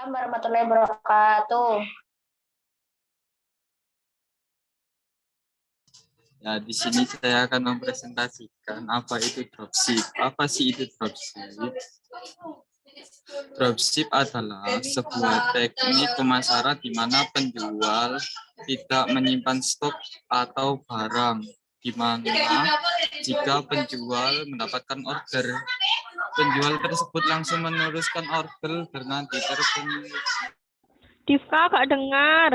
Assalamualaikum warahmatullahi wabarakatuh. Ya, di sini saya akan mempresentasikan apa itu dropship. Apa sih itu dropship? Dropship adalah sebuah teknik pemasaran di mana penjual tidak menyimpan stok atau barang, di mana jika penjual mendapatkan order, penjual tersebut langsung meneruskan order dengan determin. Divka gak dengar.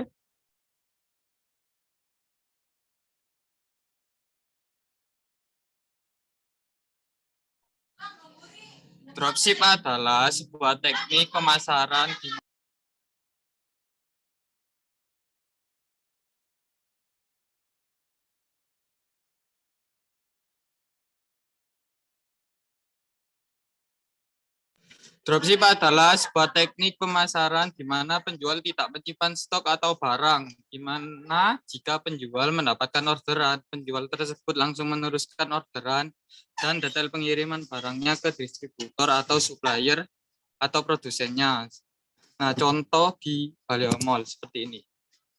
Dropship adalah sebuah teknik pemasaran di Dropship adalah sebuah teknik pemasaran di mana penjual tidak menyimpan stok atau barang, di mana jika penjual mendapatkan orderan, penjual tersebut langsung meneruskan orderan dan detail pengiriman barangnya ke distributor atau supplier atau produsennya. Nah, contoh di Baleo Mall seperti ini.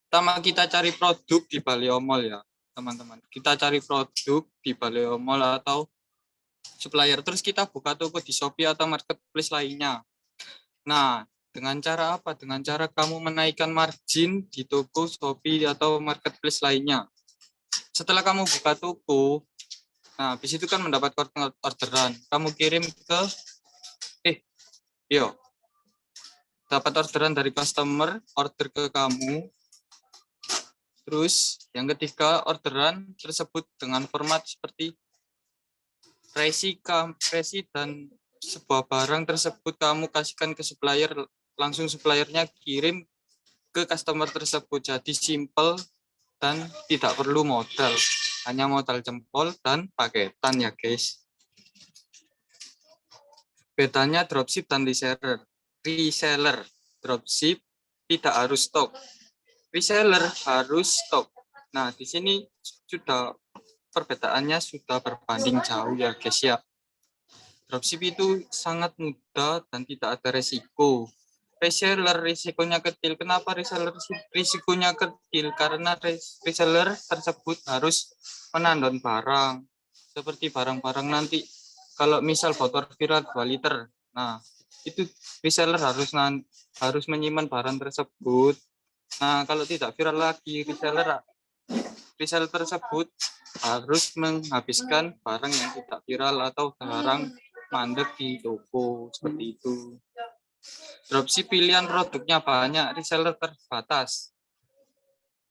Pertama kita cari produk di Baleo Mall ya, teman-teman. Kita cari produk di Baleo Mall atau supplier, terus kita buka toko di Shopee atau marketplace lainnya. Nah, dengan cara apa? Dengan cara kamu menaikkan margin di toko Shopee atau marketplace lainnya. Setelah kamu buka toko, nah habis itu kan mendapat orderan, kamu kirim ke dapat orderan dari customer, order ke kamu. Terus yang ketiga, orderan tersebut dengan format seperti resi dan sebuah barang tersebut kamu kasihkan ke supplier, langsung suppliernya kirim ke customer tersebut. Jadi simple dan tidak perlu modal, hanya modal jempol dan paketan ya guys. Bedanya dropship dan reseller. Dropship tidak harus stok, reseller harus stok. Nah di sini sudah perbedaannya sudah berbanding jauh ya guys ya. Dropship itu sangat mudah dan tidak ada resiko. Reseller risikonya kecil. Kenapa reseller risikonya kecil? Karena reseller tersebut harus menandon barang. Seperti barang-barang nanti, kalau misal botol viral 2 liter, nah itu reseller harus menyimpan barang tersebut. Nah kalau tidak viral lagi, reseller tersebut harus menghabiskan barang yang tidak viral atau barang mandek di toko seperti itu. Dropship pilihan produknya banyak, reseller terbatas.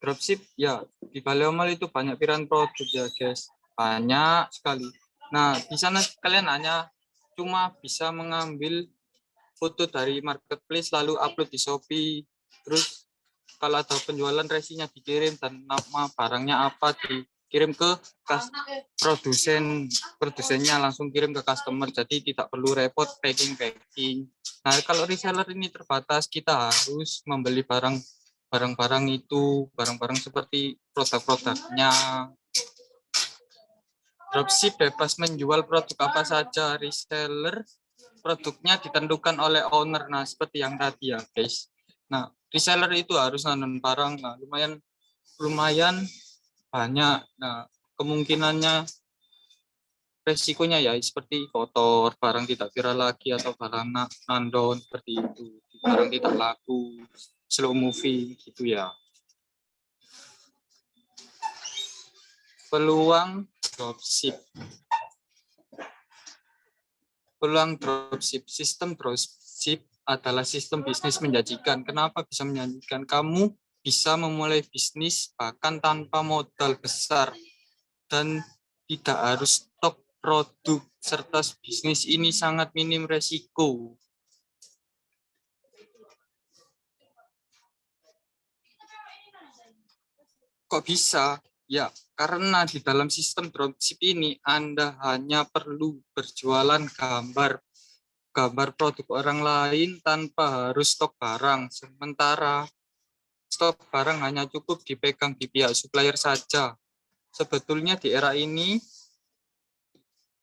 Dropship ya di Baleo Mall itu banyak pilihan produk ya guys, banyak sekali. Nah di sana kalian hanya cuma bisa mengambil foto dari marketplace lalu upload di Shopee. Terus kalau ada penjualan resinya dikirim dan nama barangnya apa dikirim ke produsennya langsung kirim ke customer, jadi tidak perlu repot packing. Nah kalau reseller ini terbatas, kita harus membeli barang-barang itu, barang-barang seperti produk-produknya. Dropship bebas menjual produk apa saja, reseller produknya ditentukan oleh owner. Nah seperti yang tadi ya guys. Nah reseller itu harus nanam barang, nah, lumayan banyak. Nah kemungkinannya resikonya ya seperti kotor, barang tidak viral lagi, atau barang nandon seperti itu, barang tidak laku, slow moving gitu ya. Peluang dropship. Sistem dropship adalah sistem bisnis menjanjikan. Kenapa bisa menjanjikan? Kamu bisa memulai bisnis bahkan tanpa modal besar dan tidak harus stok produk, serta bisnis ini sangat minim resiko. Kok bisa? Ya, karena di dalam sistem dropship ini Anda hanya perlu berjualan gambar produk orang lain tanpa harus stok barang. Sementara stok barang hanya cukup dipegang di pihak supplier saja. Sebetulnya di era ini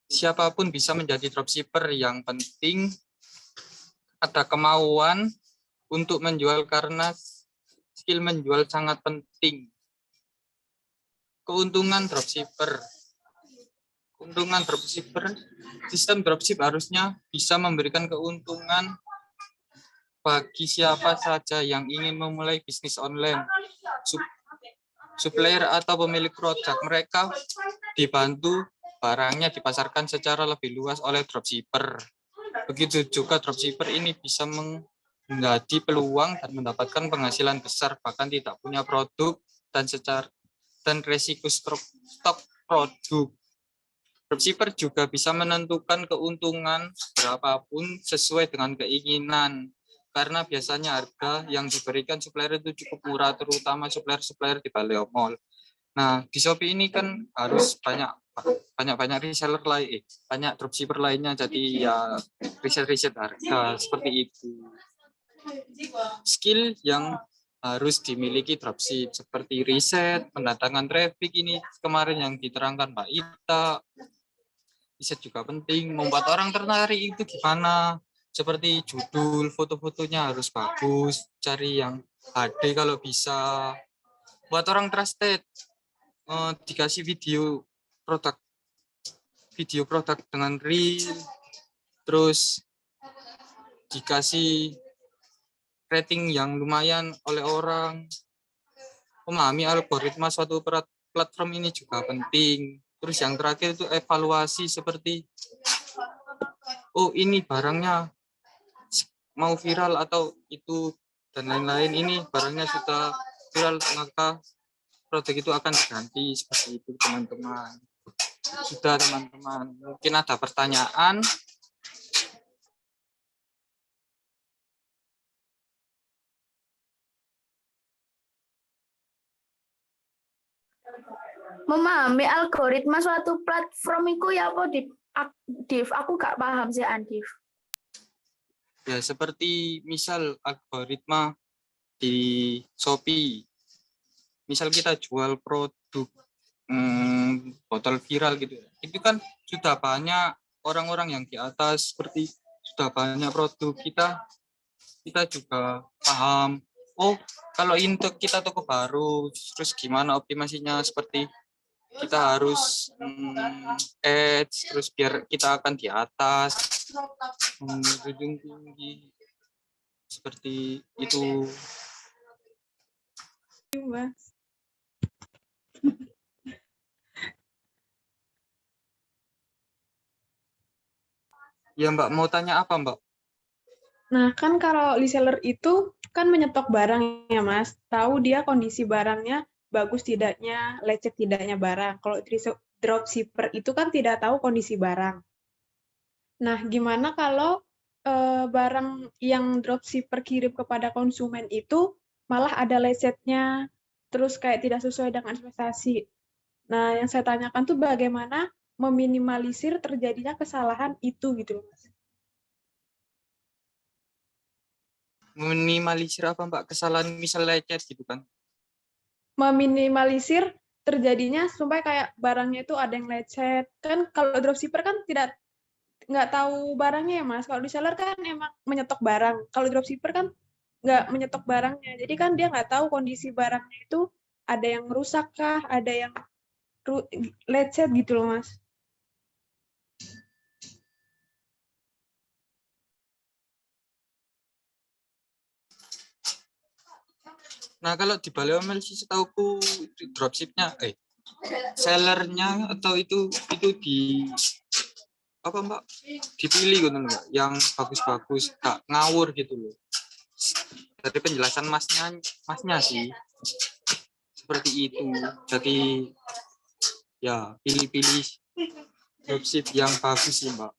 siapapun bisa menjadi dropshipper, yang penting ada kemauan untuk menjual karena skill menjual sangat penting. Keuntungan dropshipper. Keuntungan dropshipper, sistem dropship harusnya bisa memberikan keuntungan bagi siapa saja yang ingin memulai bisnis online. Supplier atau pemilik produk mereka dibantu barangnya dipasarkan secara lebih luas oleh dropshipper. Begitu juga dropshipper ini bisa menjadi peluang dan mendapatkan penghasilan besar bahkan tidak punya produk dan resiko stok produk. Dropshipper juga bisa menentukan keuntungan berapapun sesuai dengan keinginan. Karena biasanya harga yang diberikan supplier itu cukup murah, terutama supplier-supplier di Baleo Mall. Nah, di Shopee ini kan harus banyak reseller lain, banyak dropshipper lainnya, jadi ya riset harga seperti itu. Skill yang harus dimiliki dropship seperti riset, pendatangan traffic ini kemarin yang diterangkan Mbak Ita. Riset juga penting, membuat orang tertarik itu gimana? Seperti judul, foto-fotonya harus bagus, cari yang HD kalau bisa. Buat orang trusted, dikasih video produk dengan real, terus dikasih rating yang lumayan oleh orang. Memahami algoritma suatu platform ini juga penting. Terus yang terakhir itu evaluasi seperti, oh ini barangnya mau viral atau itu dan lain-lain, ini barangnya sudah viral maka produk itu akan diganti, seperti itu teman-teman. Sudah teman-teman, mungkin ada pertanyaan. Memahami algoritma suatu platform itu ya apa, Div? Aku gak paham sih, Andif. Ya seperti misal algoritma di Shopee. Misal kita jual produk botol viral gitu. Itu kan sudah banyak orang-orang yang di atas, seperti sudah banyak produk, kita juga paham. Oh, kalau untuk kita toko baru, terus gimana optimasinya, seperti kita harus ads, terus biar kita akan di atas, ujung tinggi, seperti itu. Mas. Ya Mbak, mau tanya apa Mbak? Nah, kan kalau reseller itu kan menyetok barang ya, Mas. Tahu dia kondisi barangnya bagus tidaknya, lecet tidaknya barang. Kalau dropshipper itu kan tidak tahu kondisi barang. Nah, gimana kalau barang yang dropshipper kirim kepada konsumen itu malah ada lecetnya, terus kayak tidak sesuai dengan ekspektasi. Nah, yang saya tanyakan tuh bagaimana meminimalisir terjadinya kesalahan itu gitu loh, Mas. Minimalisir apa Mbak? Kesalahan misal lecet gitu kan? Meminimalisir terjadinya supaya kayak barangnya itu ada yang lecet. Kan kalau dropshipper kan nggak tahu barangnya ya, Mas. Kalau reseller kan emang menyetok barang. Kalau dropshipper kan nggak menyetok barangnya. Jadi kan dia nggak tahu kondisi barangnya itu ada yang rusak kah, ada yang lecet gitu loh, Mas. Nah kalau di Baleo Mall sih setauku dropshipnya, sellernya atau itu di apa Mbak? Dipilih gitu Mbak, yang bagus-bagus, gak ngawur gitu loh. Dari penjelasan masnya sih seperti itu. Jadi ya pilih-pilih dropship yang bagus sih Mbak,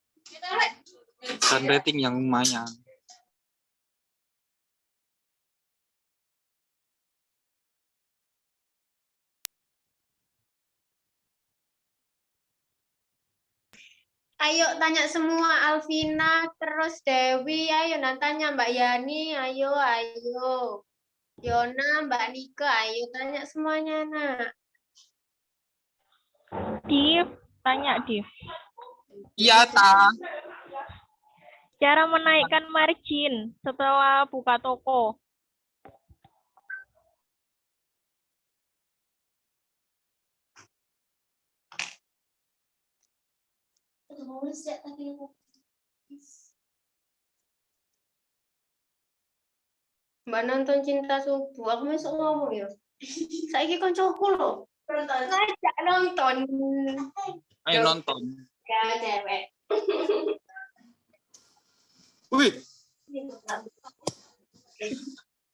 dan rating yang lumayan. Ayo tanya semua, Alvina, terus Dewi, ayo nantanya Mbak Yani, ayo. Yona, Mbak Nika, ayo tanya semuanya, nak. Div, tanya Div. Iya, Ta. Cara menaikkan margin setelah buka toko. Mbak nonton Cinta Subuh, aku masuk ngomong ya. Saiki koncoku lho. Ngajak nonton. Ayo nonton. Ya, cewek. Wih,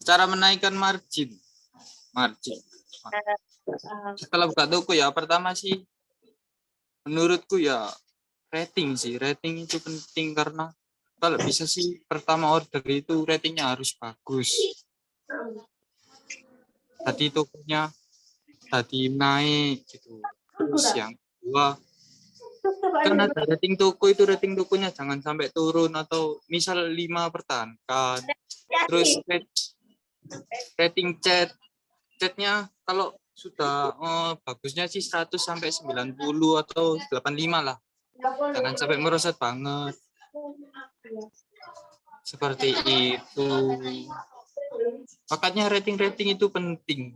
cara menaikkan margin. Margin. Setelah buka toko ya, pertama sih menurutku ya rating sih. Rating itu penting karena kalau bisa sih pertama order itu ratingnya harus bagus. Tadi tokonya tadi naik gitu. Terus yang kedua kan ada rating toko itu, rating tokonya jangan sampai turun atau misal 5 pertahankan. Terus rating chatnya kalau sudah bagusnya sih 100 sampai 90 atau 85 lah. Jangan sampai merosot banget. Seperti itu. Makanya rating-rating itu penting.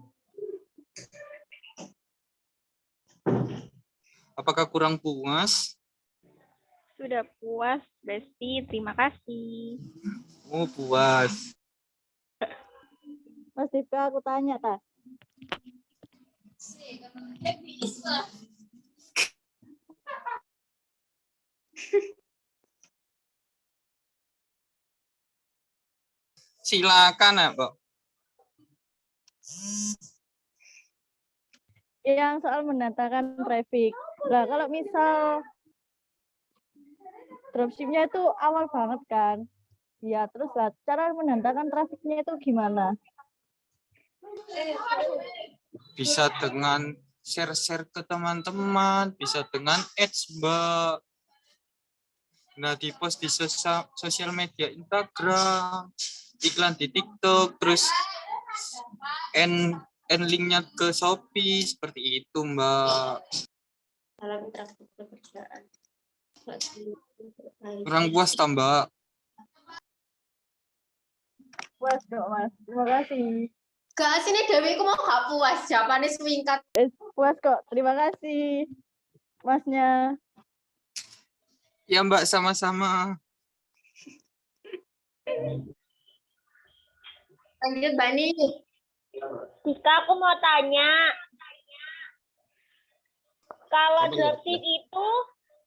Apakah kurang puas? Sudah puas, Besti. Terima kasih. Oh, puas. Mas Dika, aku tanya, tak? Silakan ya, Pak. Yang soal mendatangkan traffic. Nah, kalau misal dropshipnya itu awal banget kan? Ya, terus lah, cara mendatangkan trafficnya itu gimana? Bisa dengan share-share ke teman-teman, bisa dengan ads, Mbak. Nah, di post di sosial media Instagram, iklan di TikTok, terus and linknya ke Shopee, seperti itu, Mbak. Dalam interaksi pekerjaan. Kurang puas, Mbak. Puas dong, Mas. Terima kasih. Gak sini Dewi, aku mau gak puas. Jawabannya singkat. Puas kok. Terima kasih, Masnya. Ya, Mbak, sama-sama. Lanjut, Bani. Dika, aku mau tanya. Kalau dropship itu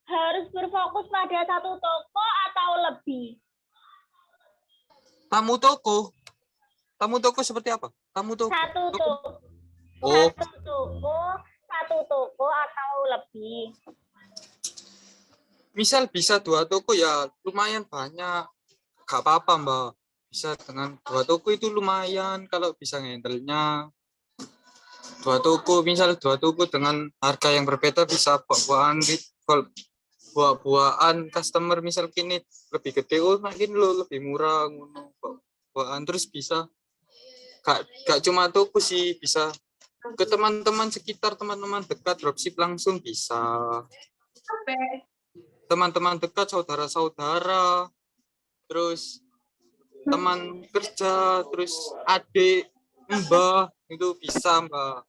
harus berfokus pada satu toko atau lebih? Tamu toko. Tamu toko seperti apa? Tamu toko. Satu toko. Oh, Satu toko atau lebih? misal bisa 2 toko ya lumayan banyak. Gak apa-apa, Mbak. Bisa dengan 2 toko itu lumayan kalau bisa ngendalnya. 2 toko, misal 2 toko dengan harga yang berbeda bisa buah-buahan customer misal kini lebih gede, oh makin lo lebih murah ngono. Buahan terus bisa gak cuma toko sih, bisa ke teman-teman sekitar, teman-teman dekat dropship langsung bisa. Teman-teman dekat, saudara-saudara, terus teman kerja, terus adik, mbah, itu bisa, Mbak.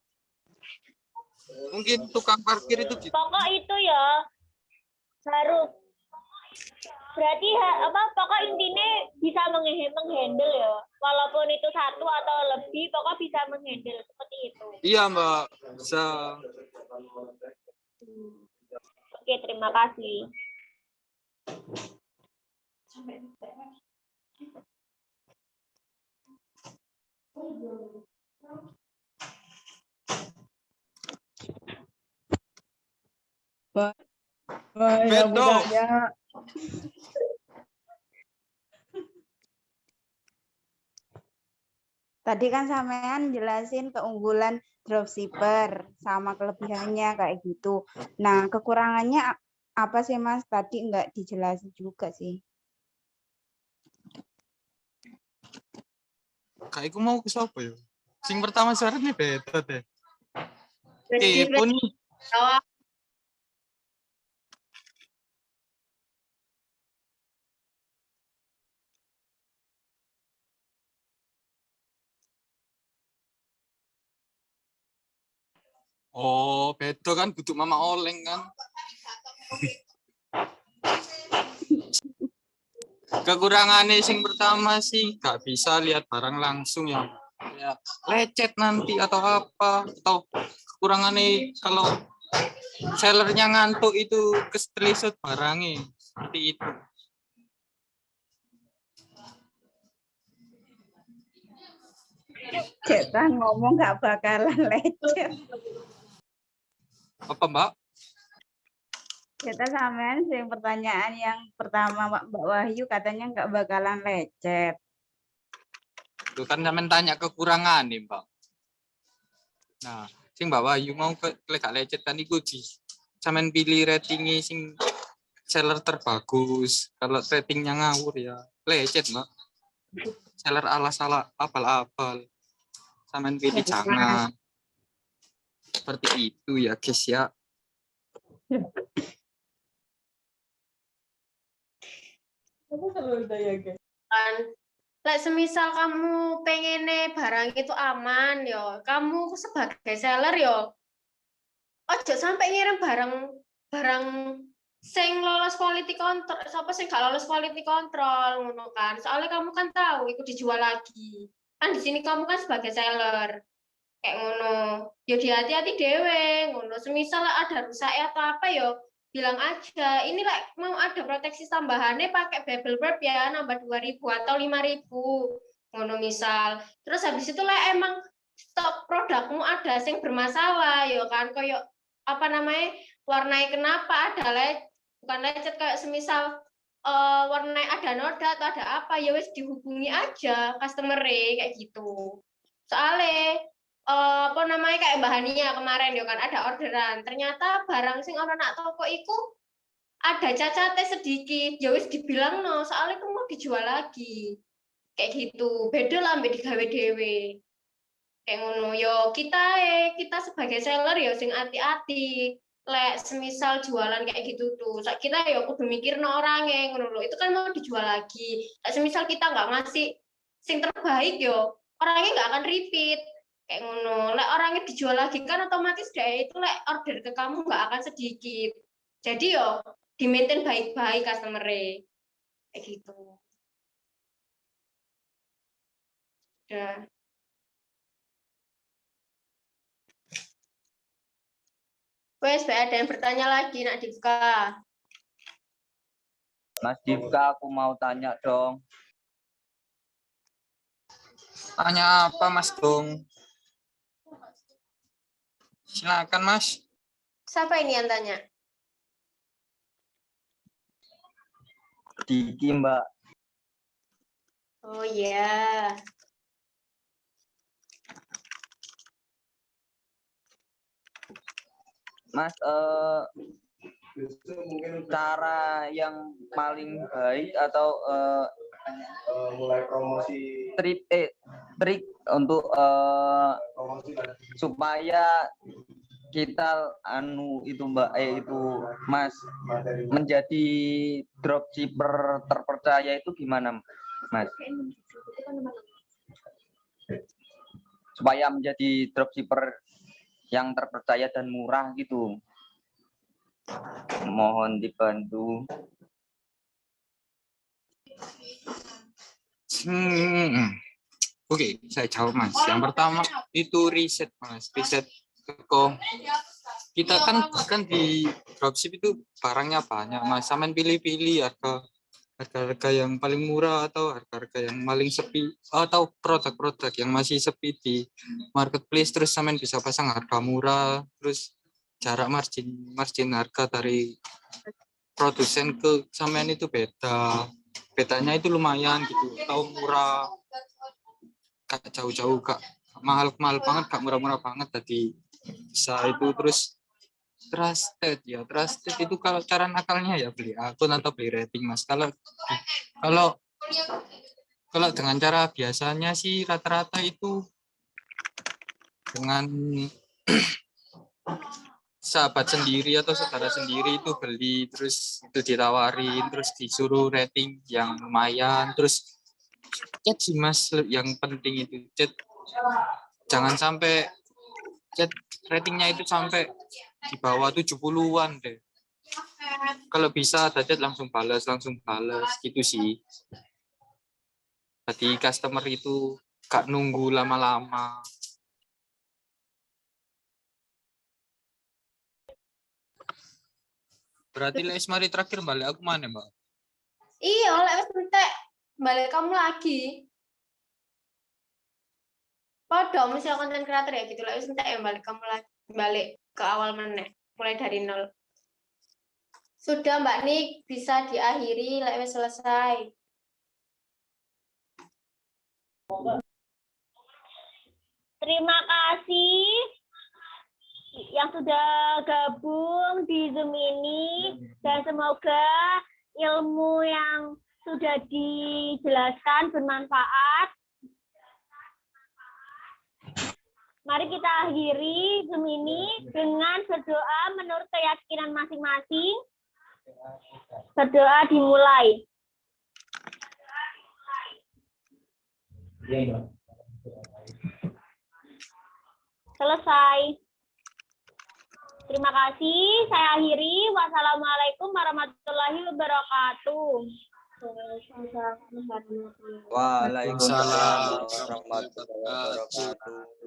Mungkin tukang parkir itu gitu. Pokok itu ya harus berarti pokok intinya bisa menghandle ya. Walaupun itu satu atau lebih, pokok bisa menghandle seperti itu. Iya, Mbak, bisa. Oke, terima kasih. Yang Beto. bukanya. Tadi kan sampean jelasin keunggulan dropshipper sama kelebihannya kayak gitu. Nah, kekurangannya apa sih, Mas? Tadi nggak dijelasin juga sih. Kayak aku mau ke siapa ya? Sing pertama syaratnya beda deh. Kepo nih. Oh, beda kan butuh Mama Oleng kan. Kekurangannya sing pertama sih gak bisa lihat barang langsung ya. Ya, lecet nanti atau apa, atau kekurangannya kalau sellernya ngantuk itu keselisut barangnya seperti itu. Kita ngomong nggak bakalan lecet. Apa Mbak? Kita sampean sing pertanyaan yang pertama Mbak Wahyu katanya nggak bakalan lecet. Itu kan sampean tanya kekurangan nih Mbak. Nah, sing Mbak Wahyu mau gak lecet kan iku di sampean pilih ratingnya sing seller terbagus. Kalau ratingnya ngawur ya lecet Mbak. Seller ala-ala apal-apal. Sampean pilih jangan. Seperti itu ya guys ya. Kan lek semisal kamu pengennya barang itu aman yo, kamu sebagai seller yo ojo sampai ngirim barang sing lolos quality control, siapa sing gak lolos quality control ngono kan. Soalnya kamu kan tahu itu dijual lagi. Kan di sini kamu kan sebagai seller kayak ngono. Yo hati-hati dewe ngono. Semisal ada rusak atau apa yo bilang aja, ini lah mau ada proteksi tambahannya pakai bubble wrap ya, nambah 2.000 atau 5.000 ngono misal. Terus habis itu lah emang stok produkmu ada yang bermasalah ya kan, koyo apa namanya warnanya kenapa ada bukan lecet kayak semisal warnanya ada noda atau ada apa ya wes dihubungi aja customer kayak gitu. Soalnya apa namanya kayak bahannya kemarin ya kan ada orderan, ternyata barang sing ono nak toko iku ada cacatnya sedikit, ya wis dibilang no, soalnya itu mau dijual lagi kayak gitu. Beda lah ambek digawe dhewe kayak ngono. Yo kita sebagai seller ya sing hati-hati lek semisal jualan kayak gitu tuh kita ya kudu mikir no orangnya ngono lho, itu kan mau dijual lagi. Lek semisal kita nggak ngasih sing terbaik yo orangnya nggak akan repeat kayak ngono. Lek orangnya dijual lagi kan otomatis deh itu lek order ke kamu nggak akan sedikit. Jadi yo di maintain baik-baik customer-nya kayak gitu. Udah. Wes, ada yang bertanya lagi nak Divka. Mas Divka, aku mau tanya dong. Tanya apa Mas Dong? Silakan Mas. Siapa ini yang tanya? Diki, Mbak. Oh ya. Mas, cara yang paling baik atau mulai promosi trik untuk supaya kita itu Mbak itu Mas menjadi dropshipper terpercaya itu gimana Mas? Supaya menjadi dropshipper yang terpercaya dan murah gitu. Mohon dibantu. Oke, saya jawab Mas. Yang pertama itu riset Mas, riset kok kita kan di dropship itu barangnya banyak Mas. Sampean pilih-pilih harga yang paling murah atau harga yang paling sepi atau produk-produk yang masih sepi di marketplace, terus sampean bisa pasang harga murah, terus jarak margin harga dari produsen ke sampean itu bedanya itu lumayan gitu, atau murah gak jauh-jauh, gak mahal banget, gak murah-murah banget, jadi bisa itu. Terus trusted itu kalau cara nakalnya ya beli akun atau beli rating Mas. Kalau dengan cara biasanya sih rata-rata itu dengan sahabat sendiri atau saudara sendiri itu beli, terus itu ditawarin, terus disuruh rating yang lumayan, terus chat sih Mas, yang penting itu chat. Jangan sampai chat ratingnya itu sampai di bawah 70-an deh. Kalau bisa ada chat langsung balas gitu sih. Jadi customer itu gak nunggu lama-lama. Berarti les mari terakhir balik aku mana, Mbak? Iya, oleh wis entek balik kamu lagi. Podo mesti konten kreator ya gitu lah, wis entek ya balik kamu lagi, balik ke awal meneh, mulai dari nol. Sudah Mbak Nik, bisa diakhiri, lek wis selesai. Terima kasih yang sudah gabung di Zoom ini, dan semoga ilmu yang sudah dijelaskan bermanfaat. Mari kita akhiri Zoom ini dengan berdoa menurut keyakinan masing-masing. Berdoa dimulai. Selesai. Terima kasih. Saya akhiri. Wassalamualaikum warahmatullahi wabarakatuh. Waalaikumsalam warahmatullahi wabarakatuh.